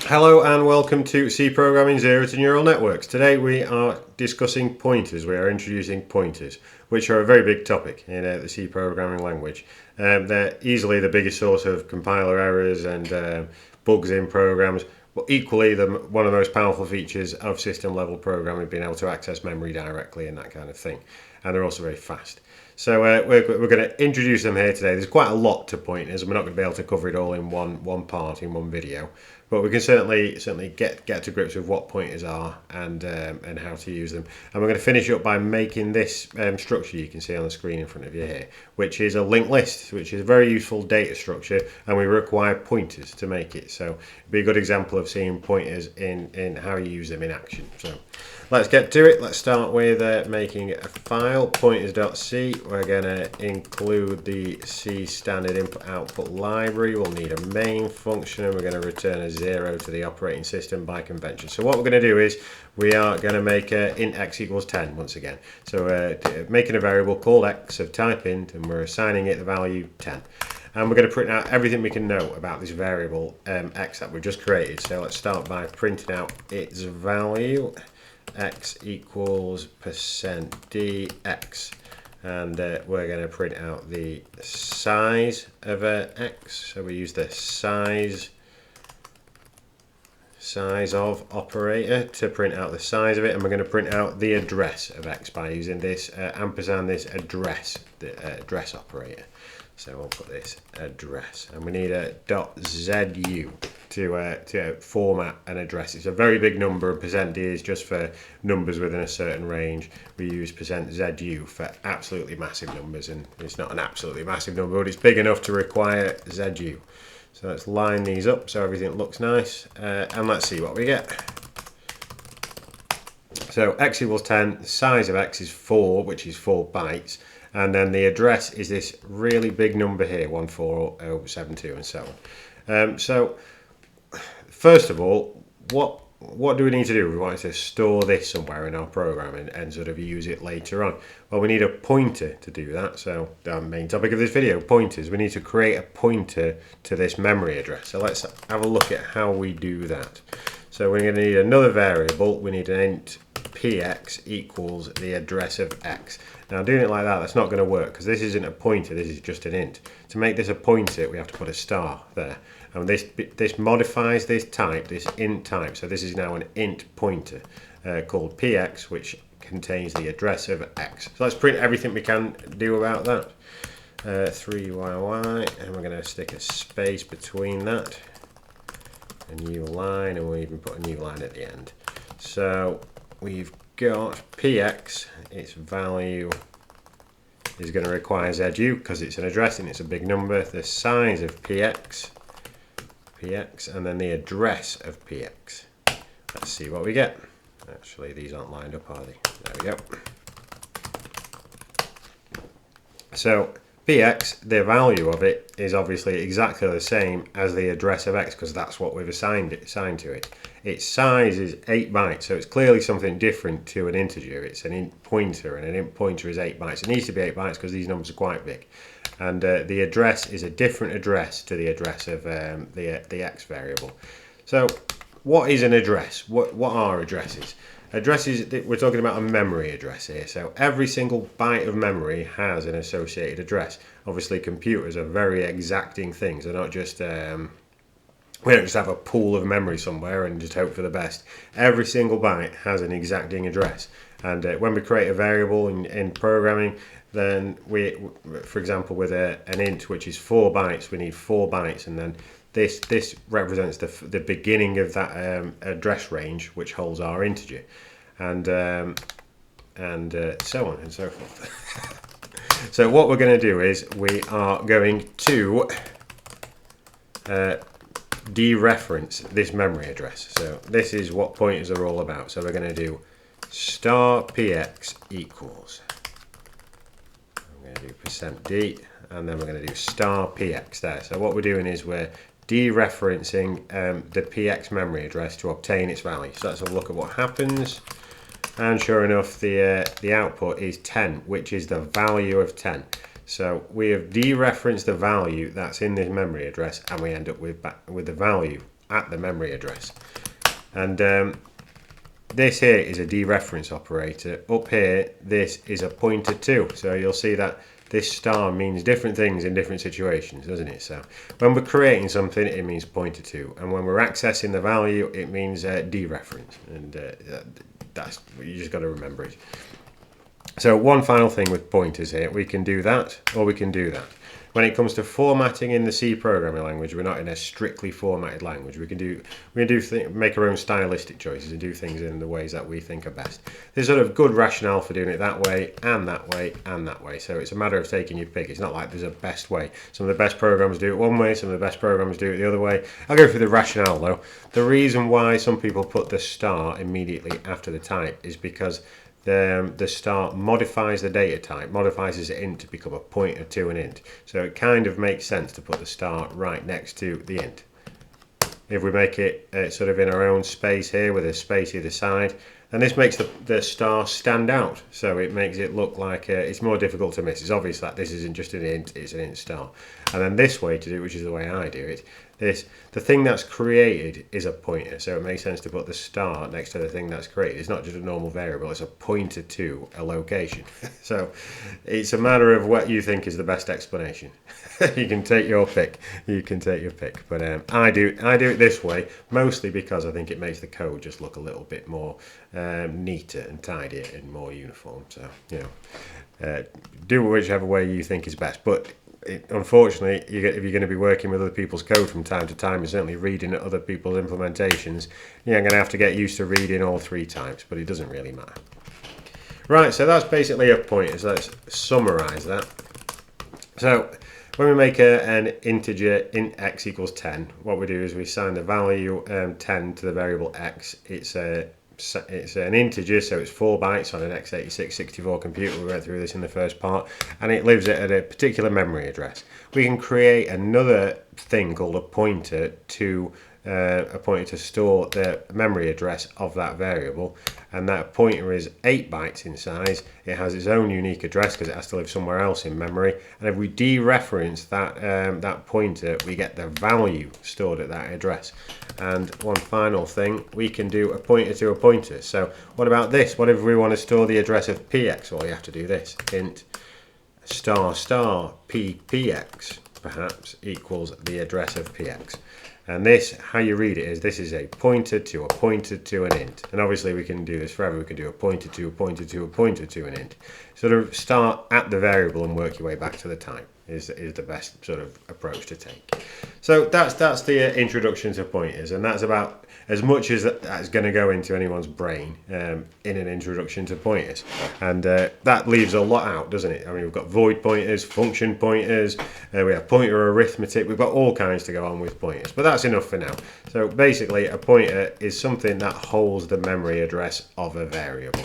Hello and welcome to C Programming 0 to Neural Networks. Today we are discussing pointers. We are introducing pointers, which are a very big topic in the C programming language. They're easily the biggest source of compiler errors and bugs in programs, but equally one of the most powerful features of system level programming, being able to access memory directly and that kind of thing. And they're also very fast. So we're going to introduce them here today. There's quite a lot to pointers, and we're not going to be able to cover it all in one part, in one video. But we can certainly get to grips with what pointers are and how to use them. And we're going to finish up by making this structure you can see on the screen in front of you here, which is a linked list, which is a very useful data structure, and we require pointers to make it. So it'd be a good example of seeing pointers in how you use them in action. So let's get to it. Let's start with making a file, pointers.c. We're going to include the C standard input output library. We'll need a main function, and we're going to return a 0 to the operating system by convention. So what we're going to do is we are going to make int x equals 10 once again. So making a variable called x of type int, and we're assigning it the value 10. And we're going to print out everything we can know about this variable x that we've just created. So let's start by printing out its value. X equals %dx, and we're going to print out the size of x. So we use the size of operator to print out the size of it, and we're going to print out the address of x by using this ampersand, this address, the address operator. So we'll put this address, and we need a .zu to format an address. It's a very big number, and %d is just for numbers within a certain range. We use %zu for absolutely massive numbers, and it's not an absolutely massive number, but it's big enough to require zu. So let's line these up so everything looks nice, and let's see what we get. So x equals 10, the size of x is 4, which is 4 bytes. And then the address is this really big number here, 14072, and so on. So first of all, what do we need to do? We want to store this somewhere in our program and sort of use it later on. Well, we need a pointer to do that. So the main topic of this video, pointers. We need to create a pointer to this memory address. So let's have a look at how we do that. So we're going to need another variable. We need an int px equals the address of x. Now doing it like that, that's not going to work because this isn't a pointer, this is just an int. To make this a pointer, we have to put a star there. And this modifies this type, this int type. So this is now an int pointer called px, which contains the address of x. So let's print everything we can do about that. 3yy, and we're going to stick a space between that. A new line, and we'll even put a new line at the end. So we've got px, its value is going to require zu because it's an address and it's a big number. The size of px, and then the address of px. Let's see what we get. Actually, these aren't lined up, are they? There we go. So px, the value of it is obviously exactly the same as the address of x because that's what we've assigned to it. Its size is 8 bytes, so it's clearly something different to an integer. It's an int pointer, and an int pointer is 8 bytes. It needs to be 8 bytes because these numbers are quite big. And the address is a different address to the address of the x variable. So what is an address? What are addresses? Addresses, we're talking about a memory address here. So every single byte of memory has an associated address. Obviously, computers are very exacting things. They're not just we don't just have a pool of memory somewhere and just hope for the best. Every single byte has an exacting address. And when we create a variable in programming, then for example, with an int which is 4 bytes, we need 4 bytes, and then this represents the beginning of that address range, which holds our integer, and so on and so forth. So what we're going to do is we are going to dereference this memory address. So this is what pointers are all about. So we're going to do star px equals. I'm going to do %d, and then we're going to do star px there. So what we're doing is we're dereferencing the px memory address to obtain its value. So let's have a look at what happens. And sure enough, the output is 10, which is the value of 10. So we have dereferenced the value that's in this memory address, and we end up with the value at the memory address. And this here is a dereference operator. Up here, this is a pointer to. So you'll see that this star means different things in different situations, doesn't it? So when we're creating something, it means pointer to, and when we're accessing the value, it means dereference. And that's, you just got to remember it. So one final thing with pointers here, we can do that or we can do that. When it comes to formatting in the C programming language, we're not in a strictly formatted language. We can make our own stylistic choices and do things in the ways that we think are best. There's sort of good rationale for doing it that way and that way and that way. So it's a matter of taking your pick. It's not like there's a best way. Some of the best programs do it one way, some of the best programs do it the other way. I'll go through the rationale though. The reason why some people put the star immediately after the type is because the star modifies the data type, modifies as int to become a pointer to an int. So it kind of makes sense to put the star right next to the int. If we make it sort of in our own space here with a space either side, and this makes the star stand out. So it makes it look like it's more difficult to miss. It's obvious that this isn't just an int, it's an int star. And then this way to do it, which is the way I do it, the thing that's created is a pointer, so it makes sense to put the star next to the thing that's created. It's not just a normal variable, it's a pointer to a location. So it's a matter of what you think is the best explanation. You can take your pick. But I do it this way, mostly because I think it makes the code just look a little bit more neater and tidier and more uniform. So, you know, do whichever way you think is best. But unfortunately, if you're going to be working with other people's code from time to time and certainly reading other people's implementations, you're going to have to get used to reading all three types, but it doesn't really matter. Right, so that's basically a pointer. So let's summarize that. So when we make an integer int x equals 10, what we do is we assign the value 10 to the variable x. It's an integer, so it's 4 bytes on an x86 64 computer. We went through this in the first part, and it lives at a particular memory address. We can create another thing called a pointer to store the memory address of that variable, and that pointer is 8 bytes in size. It has its own unique address because it has to live somewhere else in memory, and if we dereference that pointer, we get the value stored at that address. And one final thing, we can do a pointer to a pointer. So what about this? What if we want to store the address of px? Well, you have to do this. Int star star ppx perhaps equals the address of px. And this, how you read it is, this is a pointer to an int. And obviously we can do this forever. We can do a pointer to a pointer to a pointer to an int. Sort of start at the variable and work your way back to the type is the best sort of approach to take. So that's the introduction to pointers, and that's about as much as that's going to go into anyone's brain in an introduction to pointers. And that leaves a lot out, doesn't it? I mean, we've got void pointers, function pointers, we have pointer arithmetic, we've got all kinds to go on with pointers, but that's enough for now. So basically a pointer is something that holds the memory address of a variable.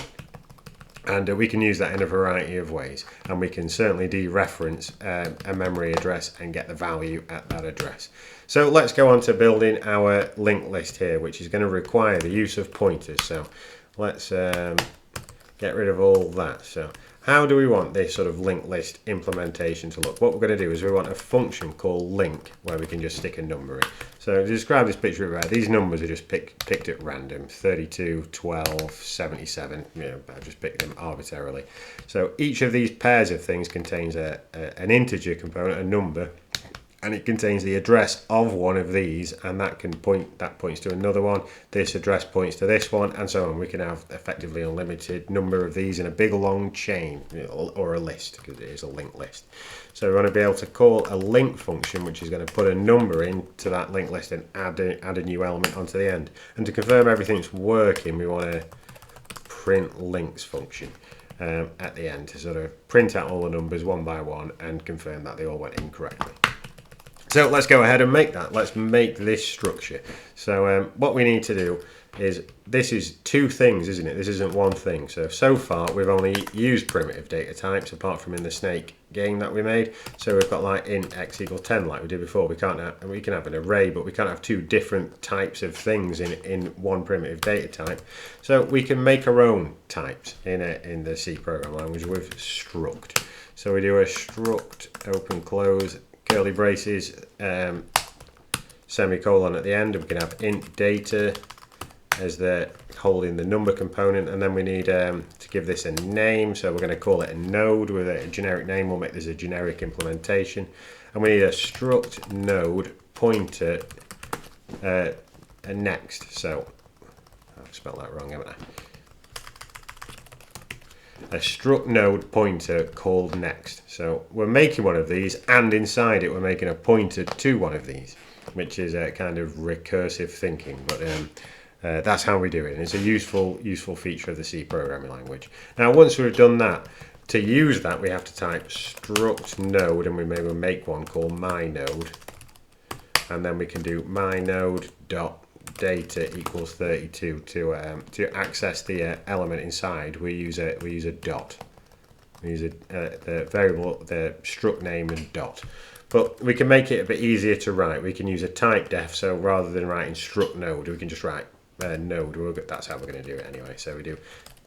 And we can use that in a variety of ways, and we can certainly dereference a memory address and get the value at that address. So let's go on to building our linked list here, which is going to require the use of pointers. So let's get rid of all that. So how do we want this sort of linked list implementation to look? What we're going to do is we want a function called link where we can just stick a number in. So to describe this picture right, these numbers are just picked at random: 32, 12, 77. I've just picked them arbitrarily. So each of these pairs of things contains an integer component, a number, and it contains the address of one of these, and that points to another one. This address points to this one, and so on. We can have effectively unlimited number of these in a big long chain, or a list, because it is a linked list. So we want to be able to call a link function, which is going to put a number into that linked list and add a new element onto the end. And to confirm everything's working, we want to print links function at the end to sort of print out all the numbers one by one and confirm that they all went in correctly. So let's go ahead and make that. Let's make this structure. So what we need to do is, this is two things, isn't it? This isn't one thing. So far we've only used primitive data types, apart from in the snake game that we made. So we've got like int x equals 10 like we did before. We can have an array, but we can't have two different types of things in one primitive data type. So we can make our own types in the C programming language with struct. So we do a struct open close curly braces semicolon at the end, and we can have int data as the holding the number component, and then we need to give this a name, so we're going to call it a node with a generic name. We'll make this a generic implementation, and we need a struct node pointer a next. So I've spelled that wrong, haven't I? A struct node pointer called next. So we're making one of these, and inside it we're making a pointer to one of these, which is a kind of recursive thinking, but that's how we do it, and it's a useful feature of the C programming language. Now once we've done that, to use that we have to type struct node, and we maybe make one called my node, and then we can do my node dot data equals 32 to access the element inside. We use a dot. We use the variable, the struct name and dot. But we can make it a bit easier to write. We can use a type def, so rather than writing struct node, we can just write node. That's how we're going to do it anyway. So we do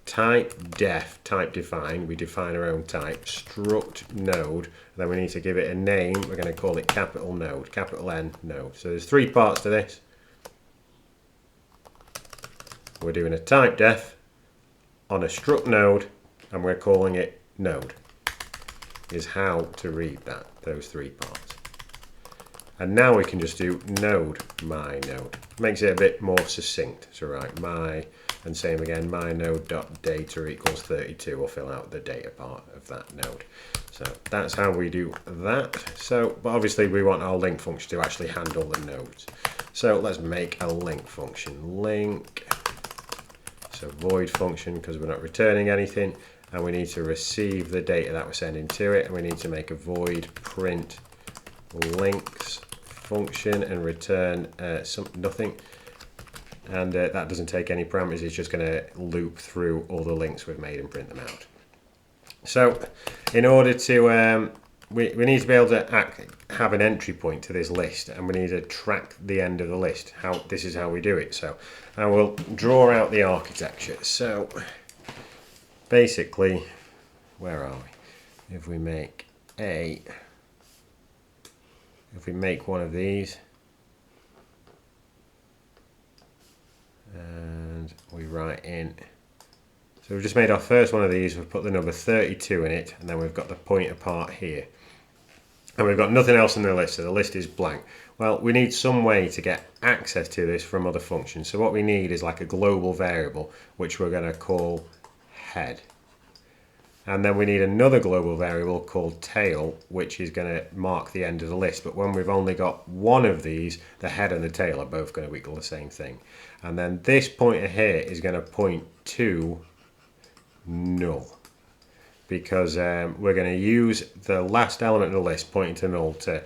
type def, type define. We define our own type, struct node. Then we need to give it a name. We're going to call it capital node, capital N node. So there's three parts to this. We're doing a type def on a struct node, and we're calling it node. Is how to read that, those three parts. And now we can just do node my node. Makes it a bit more succinct. So write my, and same again, my node dot data equals 32. We'll fill out the data part of that node. So that's how we do that. So, but obviously we want our link function to actually handle the nodes. So let's make a link function. Link. So void function, because we're not returning anything, and we need to receive the data that we're sending to it, and we need to make a void print links function and return nothing, and that doesn't take any parameters. It's just going to loop through all the links we've made and print them out. So in order to we need to be able to have an entry point to this list, and we need to track the end of the list. This is how we do it. So I will draw out the architecture. So basically, where are we? If we make one of these, and we write in, so we've just made our first one of these, we've put the number 32 in it, and then we've got the pointer part here. And we've got nothing else in the list, so the list is blank. Well, we need some way to get access to this from other functions. So what we need is like a global variable, which we're going to call head. And then we need another global variable called tail, which is going to mark the end of the list. But when we've only got one of these, the head and the tail are both going to equal the same thing. And then this pointer here is going to point to null, because we're going to use the last element of the list pointing to null to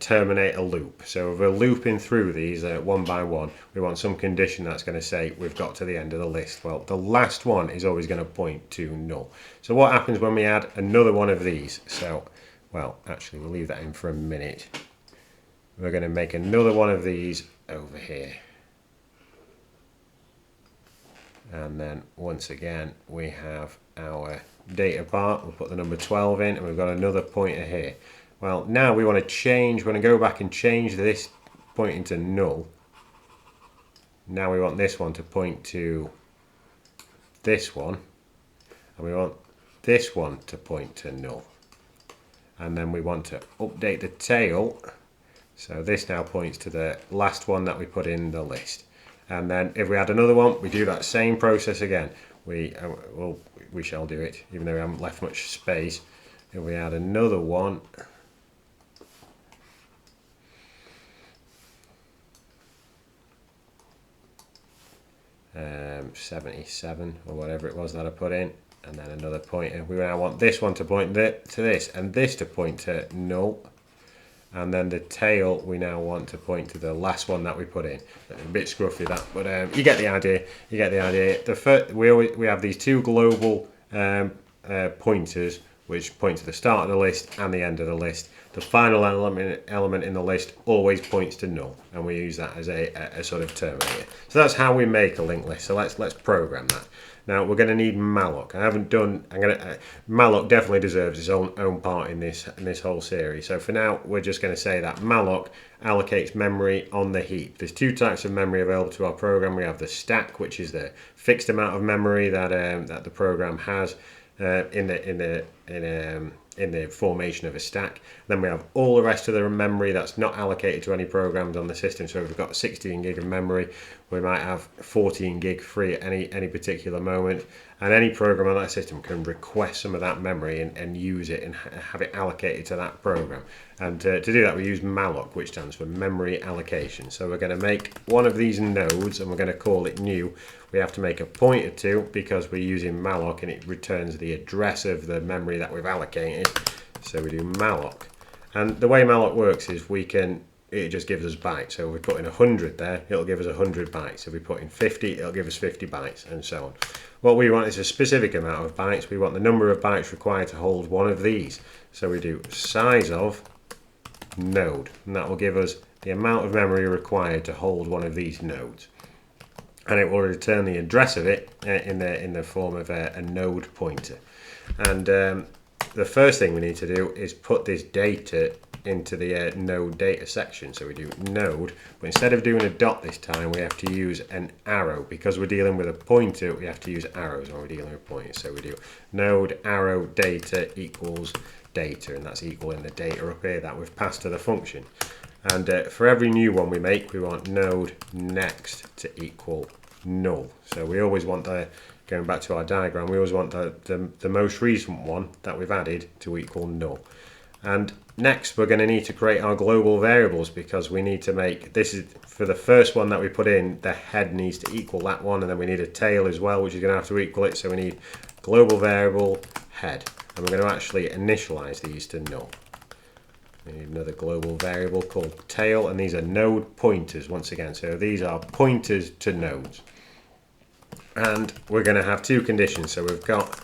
terminate a loop. So if we're looping through these one by one, we want some condition that's going to say we've got to the end of the list. Well, the last one is always going to point to null. So what happens when we add another one of these? So, well, actually we'll leave that in for a minute. We're going to make another one of these over here. And then once again we have our data part. We'll put the number 12 in, and we've got another pointer here. Well, now we want to change, we're going to go back and change this pointing to null. Now we want this one to point to this one, and we want this one to point to null. And then we want to update the tail, so this now points to the last one that we put in the list. And then if we add another one, we do that same process again. We shall do it, even though we haven't left much space. If we add another one, 77 or whatever it was that I put in, and then another pointer. We now want this one to point to this, and this to point to null. And then the tail we now want to point to the last one that we put in. A bit scruffy that, but you get the idea. You get the idea. We have these two global pointers which points to the start of the list and the end of the list. The final element in the list always points to null, and we use that as a sort of terminator. So that's how we make a linked list. So let's program that. Now we're going to need malloc. Malloc definitely deserves its own part in this whole series. So for now, we're just going to say that malloc allocates memory on the heap. There's two types of memory available to our program. We have the stack, which is the fixed amount of memory that the program has in the formation of a stack. Then we have all the rest of the memory that's not allocated to any programs on the system. So if we've got 16 gig of memory, we might have 14 gig free at any particular moment, and any program on that system can request some of that memory and use it and have it allocated to that program. And to do that, we use malloc, which stands for memory allocation. So we're going to make one of these nodes and we're going to call it new. We have to make a pointer to, because we're using malloc, and it returns the address of the memory that we've allocated. So we do malloc, and the way malloc works is it just gives us bytes. So if we put in 100 there, it'll give us 100 bytes. If we put in 50, it'll give us 50 bytes, and so on. What we want is a specific amount of bytes. We want the number of bytes required to hold one of these. So we do size of node, and that will give us the amount of memory required to hold one of these nodes. And it will return the address of it in the form of a node pointer. And the first thing we need to do is put this data into the node data section. So we do node, but instead of doing a dot this time, we have to use an arrow. Because we're dealing with a pointer, we have to use arrows when we're dealing with pointers. So we do node arrow data equals data, and that's equaling the data up here that we've passed to the function. And for every new one we make, we want node next to equal null. So we always want going back to our diagram, we always want the most recent one that we've added to equal null. And next we're going to need to create our global variables, because we need to make, this is for the first one that we put in, the head needs to equal that one, and then we need a tail as well, which is going to have to equal it. So we need global variable head, and we're going to actually initialize these to null. We need another global variable called tail, and these are node pointers once again. So these are pointers to nodes. And we're going to have two conditions. So we've got,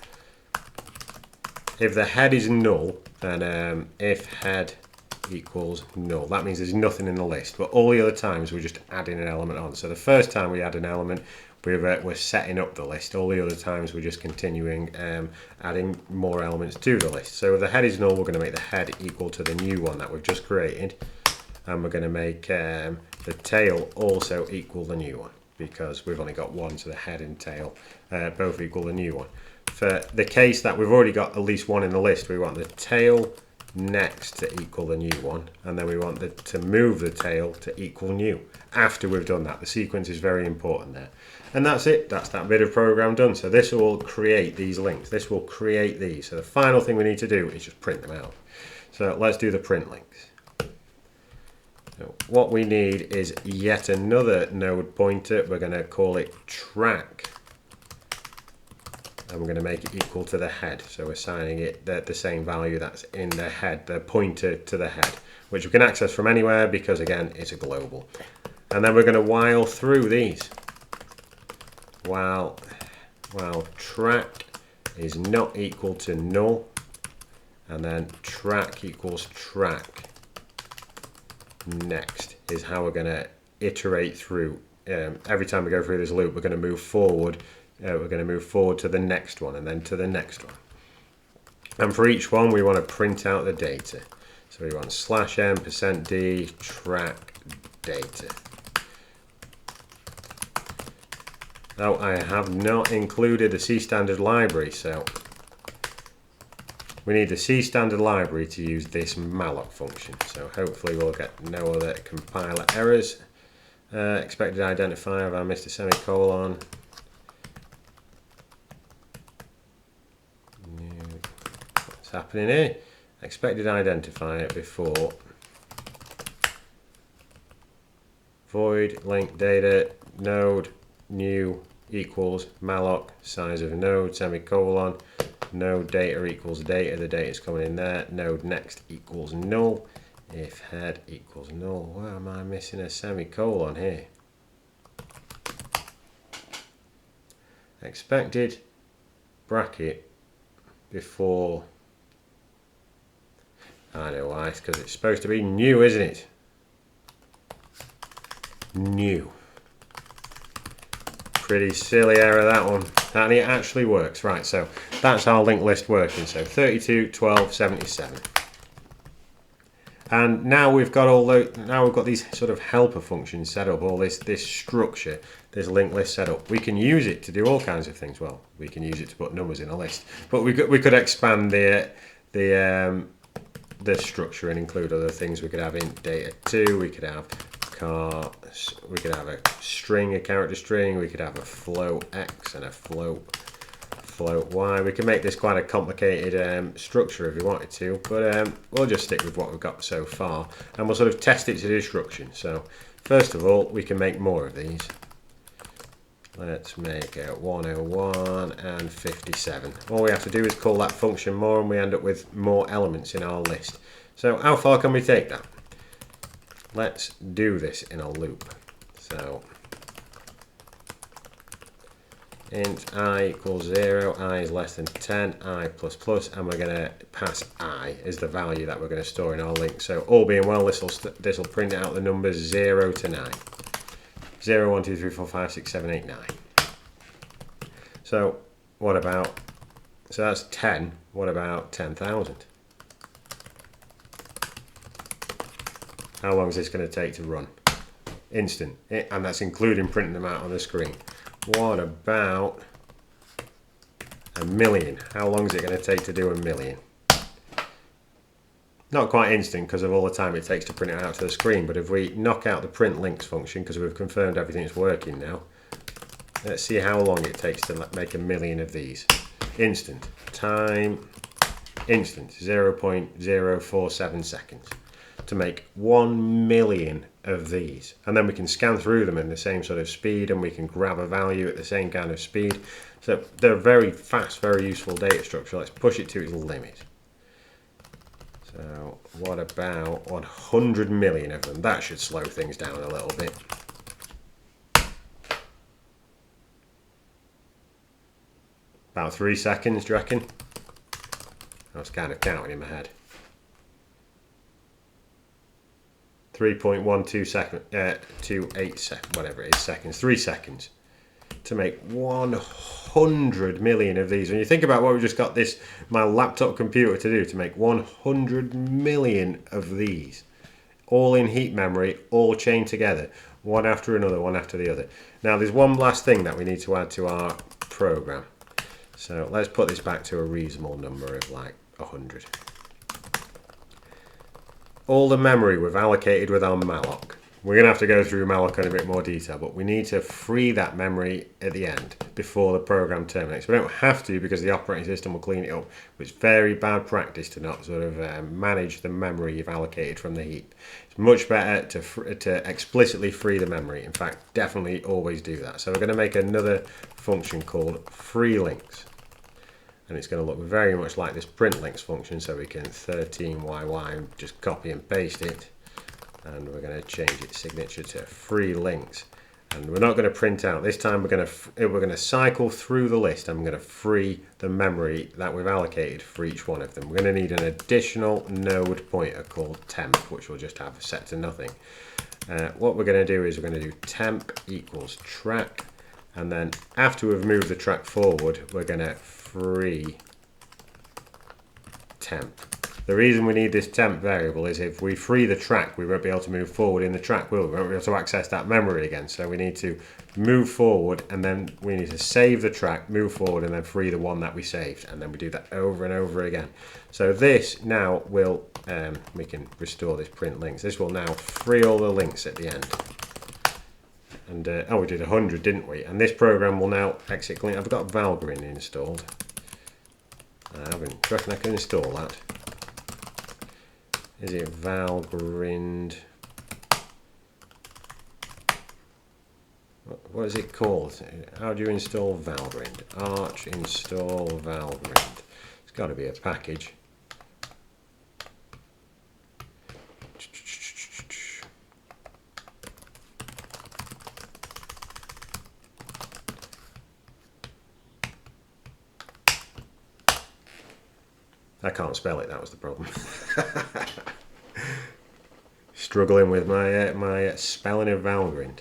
if the head is null, then if head equals null, that means there's nothing in the list. But all the other times we're just adding an element on. So the first time we add an element, we're setting up the list. All the other times we're just continuing adding more elements to the list. So if the head is null, we're going to make the head equal to the new one that we've just created, and we're going to make the tail also equal the new one, because we've only got one, so the head and tail both equal the new one. For the case that we've already got at least one in the list, we want the tail next to equal the new one, and then we want to move the tail to equal new after we've done that. The sequence is very important there. And that's it. That's that bit of program done. So this will create these links. This will create these. So the final thing we need to do is just print them out. So let's do the print links. So what we need is yet another node pointer. We're going to call it track, and we're going to make it equal to the head. So we're assigning it the same value that's in the head, the pointer to the head, which we can access from anywhere because, again, it's a global. And then we're going to while through these. While track is not equal to null, and then track equals track next is how we're going to iterate through. Every time we go through this loop, we're going to move forward. We're going to move forward to the next one, and then to the next one. And for each one, we want to print out the data. So we want /m%d track data. Now I have not included the C standard library, so we need the C standard library to use this malloc function. So hopefully we'll get no other compiler errors. Expected identifier, have I missed a semicolon? What's happening here? Expected identifier before void link data node new equals malloc size of node semicolon node data equals data, the data is coming in there, node next equals null, if head equals null. Why am I missing a semicolon here? Expected bracket before I know why, it's because it's supposed to be new, isn't it? New. Pretty silly error, that one. And it actually works. Right, so that's our linked list working. So 32, 12, 77. And now we've got these sort of helper functions set up, all this structure, this linked list set up. We can use it to do all kinds of things. Well, we can use it to put numbers in a list, but we could expand the structure and include other things. We could have int data2, we could have we could have a string, a character string, we could have a float x and a float y. We can make this quite a complicated structure if we wanted to, but we'll just stick with what we've got so far, and we'll sort of test its destruction. So first of all, we can make more of these. Let's make a 101 and 57. All we have to do is call that function more, and we end up with more elements in our list. So how far can we take that? Let's do this in a loop. So int I equals 0, I is less than 10, I plus plus, and we're going to pass I as the value that we're going to store in our link. So all being well, this will print out the numbers 0 to 9. 0, 1, 2, 3, 4, 5, 6, 7, 8, 9. So what about, so that's 10, what about 10,000? How long is this going to take to run? Instant, and that's including printing them out on the screen. What about a million? How long is it going to take to do a million? Not quite instant because of all the time it takes to print it out to the screen, but if we knock out the print links function, because we've confirmed everything's working now, let's see how long it takes to make a million of these. Instant. Time. Instant. 0.047 seconds to make 1 million of these, and then we can scan through them in the same sort of speed, and we can grab a value at the same kind of speed. So they're very fast, very useful data structure. Let's push it to its limit. So what about 100 million of them? That should slow things down a little bit. About 3 seconds, do you reckon? I was kind of counting in my head. 3.12 seconds, 28 seconds, whatever it is, seconds, 3 seconds to make 100 million of these. When you think about what we just got my laptop computer to do, to make 100 million of these, all in heap memory, all chained together, one after another, one after the other. Now there's one last thing that we need to add to our program. So let's put this back to a reasonable number of like 100. All the memory we've allocated with our malloc. We're going to have to go through malloc in a bit more detail, but we need to free that memory at the end before the program terminates. We don't have to because the operating system will clean it up, but it's very bad practice to not sort of manage the memory you've allocated from the heap. It's much better to explicitly free the memory. In fact, definitely always do that. So we're going to make another function called free links. And it's going to look very much like this print links function, so we can 13yy just copy and paste it, and we're going to change its signature to free links. And we're not going to print out this time. We're going to cycle through the list, and we're going to free the memory that we've allocated for each one of them. We're going to need an additional node pointer called temp, which we'll just have set to nothing. What we're going to do is we're going to do temp equals track, and then after we've moved the track forward, we're going to free temp. The reason we need this temp variable is if we free the track, we won't be able to move forward in the track, will we? We won't be able to access that memory again. So we need to move forward, and then we need to save the track, move forward, and then free the one that we saved. And then we do that over and over again. So this now will, we can restore this print links. This will now free all the links at the end. And oh, we did 100, didn't we? And this program will now exit clean. I've got Valgrind installed. I haven't. Do you reckon I can install that? Is it Valgrind? What is it called? How do you install Valgrind? Arch install Valgrind. It's got to be a package. I can't spell it, that was the problem. Struggling with my spelling of Valgrind.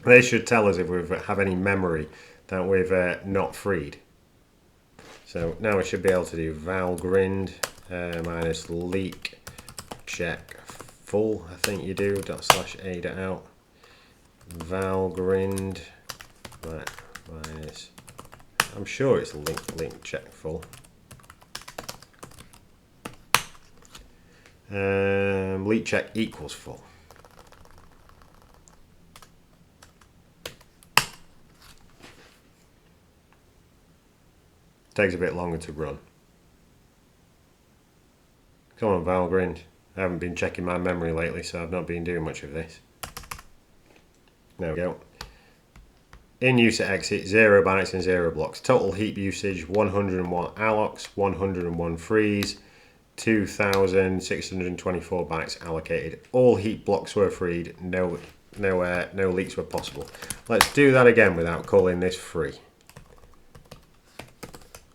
They should tell us if we have any memory that we've not freed. So now we should be able to do Valgrind minus leak check full, I think you do, /a.out. Valgrind minus, I'm sure it's link check full. Leak check equals full. Takes a bit longer to run. Come on, Valgrind. I haven't been checking my memory lately, so I've not been doing much of this. There we go. In user exit, 0 bytes and 0 blocks. Total heap usage, 101 allocs, 101 frees, 2,624 bytes allocated. All heap blocks were freed, no leaks were possible. Let's do that again without calling this free.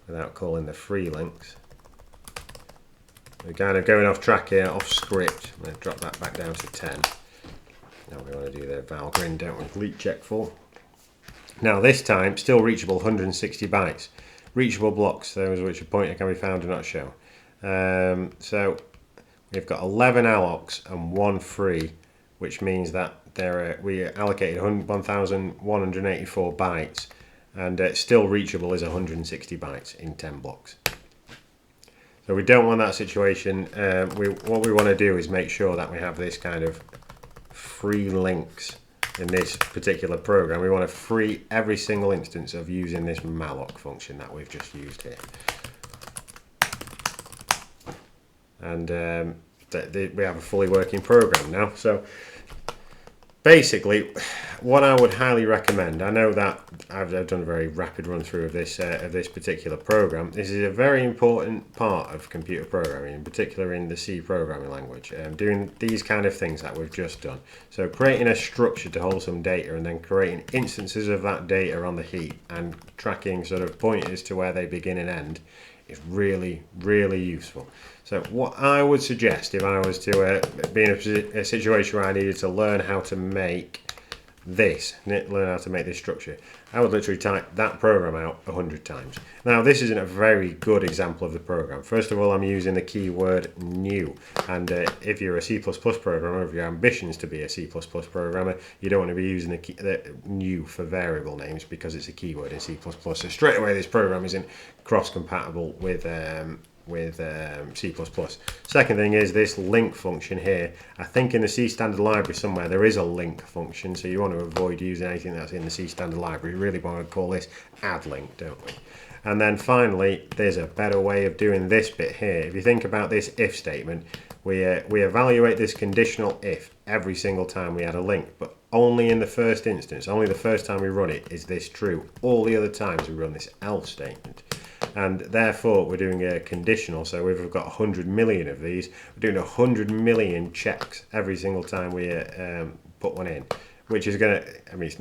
Without calling the free links. We're kind of going off track here, off script. I'm going to drop that back down to 10. Now we want to do the Valgrind, don't we? Leak check full. Now this time, still reachable 160 bytes. Reachable blocks, those which a pointer can be found do not show. So we've got 11 allocs and 1 free, which means that we allocated 1,184 bytes, and still reachable is 160 bytes in 10 blocks. So we don't want that situation. What we want to do is make sure that we have this kind of free links in this particular program. We want to free every single instance of using this malloc function that we've just used here. And we have a fully working program now. So basically, what I would highly recommend, I know that I've done a very rapid run through of this particular program. This is a very important part of computer programming, in particular in the C programming language, doing these kind of things that we've just done. So creating a structure to hold some data and then creating instances of that data on the heap and tracking sort of pointers to where they begin and end is really, really useful. So what I would suggest if I was to be in a situation where I needed to learn how to make this, learn how to make this structure, I would literally type that program out 100 times. Now this isn't a very good example of the program. First of all, I'm using the keyword new, and if you're a C++ programmer, if your ambition is to be a C++ programmer, you don't want to be using the new for variable names because it's a keyword in C++. So straight away this program isn't cross-compatible with C++. Second thing is this link function here. I think in the C standard library somewhere there is a link function, so you want to avoid using anything that's in the C standard library. You really want to call this add link, don't we? And then finally, there's a better way of doing this bit here. If you think about this if statement, we evaluate this conditional if every single time we add a link, but only in the first instance, only the first time we run it is this true. All the other times we run this else statement. And therefore we're doing a conditional, so if we've got 100 million of these, we're doing 100 million checks every single time we put one in, which is going to, I mean,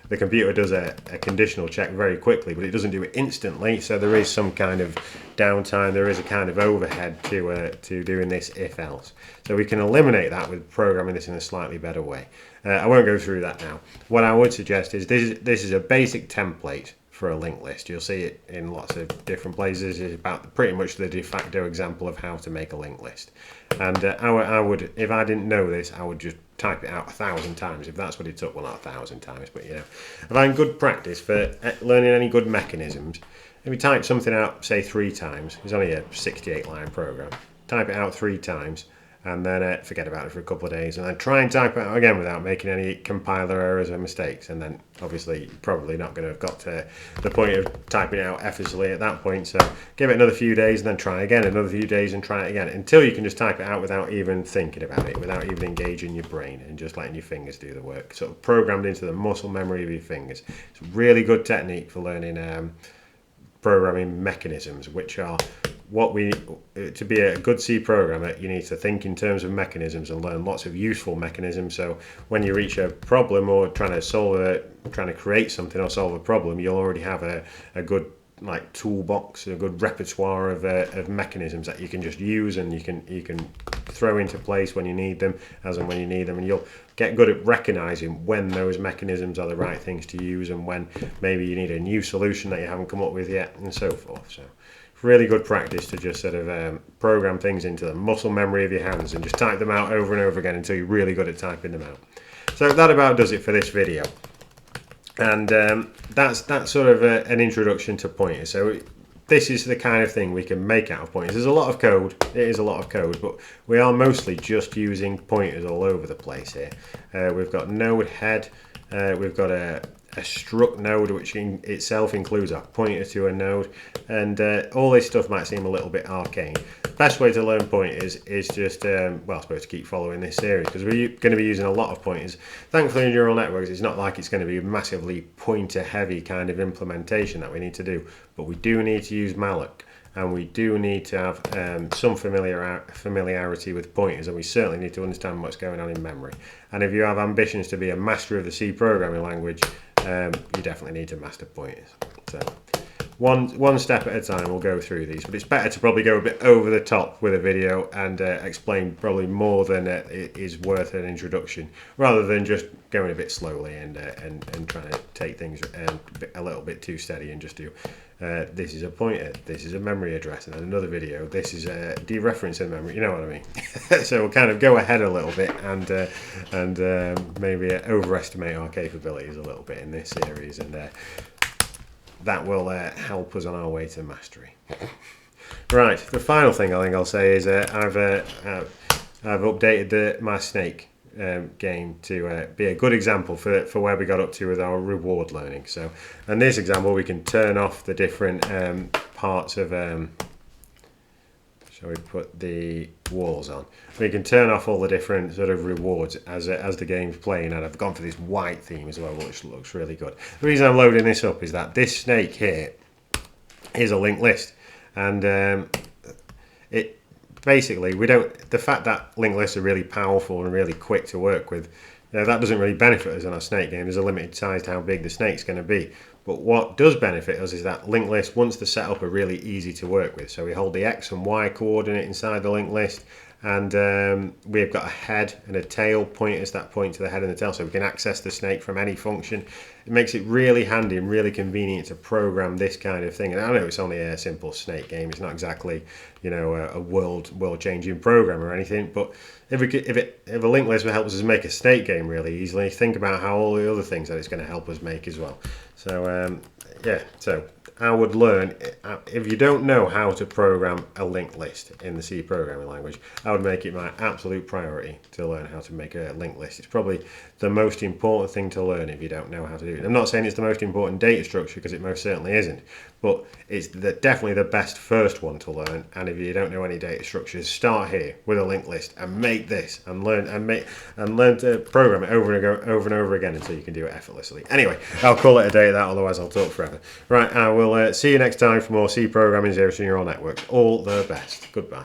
the computer does a conditional check very quickly, but it doesn't do it instantly, so there is some kind of downtime, there is a kind of overhead to doing this if else. So we can eliminate that with programming this in a slightly better way. I won't go through that now. What I would suggest is this is a basic template for a linked list. You'll see it in lots of different places. It's about pretty much the de facto example of how to make a linked list. And I would, if I didn't know this, I would just type it out 1,000 times if that's what it took. Well, not 1,000 times, but you know, if I'm good practice for learning any good mechanisms, if you type something out, say 3 times, it's only a 68 line program, type it out 3 times, and then forget about it for a couple of days, and then try and type it out again without making any compiler errors or mistakes, and then obviously you're probably not going to have got to the point of typing it out effortlessly at that point. So give it another few days and then try again, another few days and try it again, until you can just type it out without even thinking about it, without even engaging your brain and just letting your fingers do the work, sort of programmed into the muscle memory of your fingers. It's a really good technique for learning programming mechanisms, which are what to be a good C programmer, you need to think in terms of mechanisms and learn lots of useful mechanisms. So when you reach a problem or trying to create something or solve a problem, you'll already have a good like toolbox, a good repertoire of mechanisms that you can just use, and you can throw into place when you need them, as and when you need them, and you'll get good at recognizing when those mechanisms are the right things to use and when maybe you need a new solution that you haven't come up with yet, and so forth. So really good practice to just sort of program things into the muscle memory of your hands and just type them out over and over again until you're really good at typing them out. So that about does it for this video. And that's sort of an introduction to pointers. So this is the kind of thing we can make out of pointers. There's a lot of code. It is a lot of code, but we are mostly just using pointers all over the place here. We've got node head. We've got a struct node, which itself includes a pointer to a node, and all this stuff might seem a little bit arcane. Best way to learn pointers is just, well, I suppose to keep following this series, because we're going to be using a lot of pointers. Thankfully in neural networks it's not like it's going to be a massively pointer heavy kind of implementation that we need to do, but we do need to use malloc, and we do need to have some familiarity with pointers, and we certainly need to understand what's going on in memory. And if you have ambitions to be a master of the C programming language, you definitely need to master pointers. So one step at a time we'll go through these, but it's better to probably go a bit over the top with a video and explain probably more than it is worth an introduction, rather than just going a bit slowly and trying to take things a little bit too steady and just do this is a pointer, this is a memory address, and then another video, this is dereferencing memory, you know what I mean. So we'll kind of go ahead a little bit and maybe overestimate our capabilities a little bit in this series, and that will help us on our way to mastery. Right, the final thing I think I'll say is I've updated my snake game to be a good example for where we got up to with our reward learning. So in this example we can turn off the different parts of shall we put the walls on? We can turn off all the different sort of rewards as the game's playing, and I've gone for this white theme as well, which looks really good. The reason I'm loading this up is that this snake here is a linked list, and it basically the fact that linked lists are really powerful and really quick to work with, that doesn't really benefit us in our snake game. There's a limited size to how big the snake's going to be. But what does benefit us is that linked list, once the setup, are really easy to work with. So we hold the X and Y coordinate inside the linked list, and we've got a head and a tail pointers that point to the head and the tail, so we can access the snake from any function. It makes it really handy and really convenient to program this kind of thing. And I know it's only a simple snake game, it's not exactly, you know, a world-changing program or anything, but if a linked list helps us make a snake game really easily, think about how all the other things that it's going to help us make as well. So yeah, so I would learn, if you don't know how to program a linked list in the C programming language, I would make it my absolute priority to learn how to make a linked list. It's probably the most important thing to learn if you don't know how to do it. I'm not saying it's the most important data structure, because it most certainly isn't, but it's definitely the best first one to learn. And if you don't know any data structures, start here with a linked list and make this and learn to program it over and over again until you can do it effortlessly. Anyway, I'll call it a day at that, otherwise I'll talk forever. Right, I will see you next time for more C programming 0 to neural networks. All the best. Goodbye.